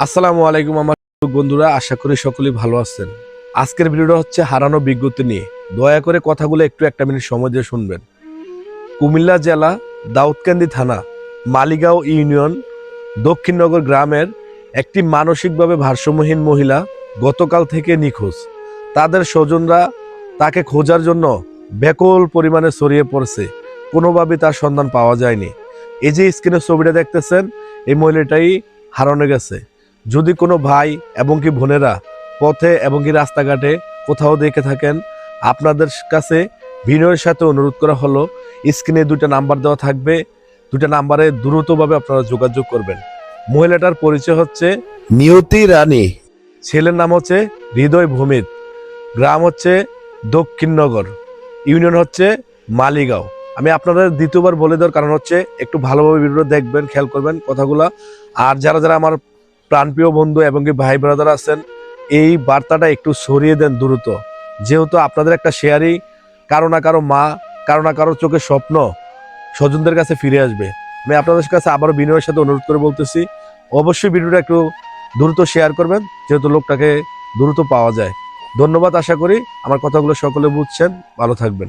আসসালামু আলাইকুম আমার বন্ধুরা, আশা করি সকলেই ভালো আছেন। আজকের ভিডিওটা হচ্ছে হারানো বিজ্ঞপ্তি নিয়ে। দয়া করে কথাগুলো একটু একটা মিনিট সময় দিয়ে শুনবেন। কুমিল্লা জেলা দাউদকান্দি থানা মালিগাঁও ইউনিয়ন দক্ষিণনগর গ্রামের একটি মানসিকভাবে ভারসাম্যহীন মহিলা গতকাল থেকে নিখোঁজ। তাদের স্বজনরা তাকে খোঁজার জন্য ব্যাকুল পরিমাণে ছড়িয়ে পড়ছে, কোনোভাবেই তার সন্ধান পাওয়া যায়নি। এই যে স্ক্রিনের ছবিটা দেখতেছেন, এই মহিলাটাই হারানো গেছে। যদি কোনো ভাই এবং কি বোনেরা পথে এবং কি রাস্তাঘাটে কোথাও দেখে থাকেন, আপনাদের কাছে বিনয়ের সাথে অনুরোধ করা হলো, স্ক্রিনে দুইটা নাম্বার দেওয়া থাকবে, দুইটা নাম্বারে দ্রুতভাবে আপনারা যোগাযোগ করবেন। মহিলাটার পরিচয় হচ্ছে নিয়তি রানী, ছেলের নাম হচ্ছে হৃদয় ভূমিত, গ্রাম হচ্ছে দক্ষিণনগর, ইউনিয়ন হচ্ছে মালিগাঁও। আমি আপনাদের দ্বিতীয়বার বলে দেওয়ার কারণ হচ্ছে একটু ভালোভাবে ভিডিও দেখবেন, খেয়াল করবেন কথাগুলা। আর যারা যারা আমার প্রাণপ্রিয় বন্ধু এবং কি ভাই ব্রাদার আছেন, এই বার্তাটা একটু ছড়িয়ে দেন দ্রুত, যেহেতু আপনাদের একটা শেয়ারই কারো না কারো মা, কারো না কারো চোখে স্বপ্ন স্বজনদের কাছে ফিরে আসবে। আমি আপনাদের কাছে আবারও বিনয়ের সাথে অনুরোধ করে বলতেছি, অবশ্যই ভিডিওটা একটু দ্রুত শেয়ার করবেন, যেহেতু লোকটাকে দ্রুত পাওয়া যায়। ধন্যবাদ। আশা করি আমার কথাগুলো সকলে বুঝছেন। ভালো থাকবেন।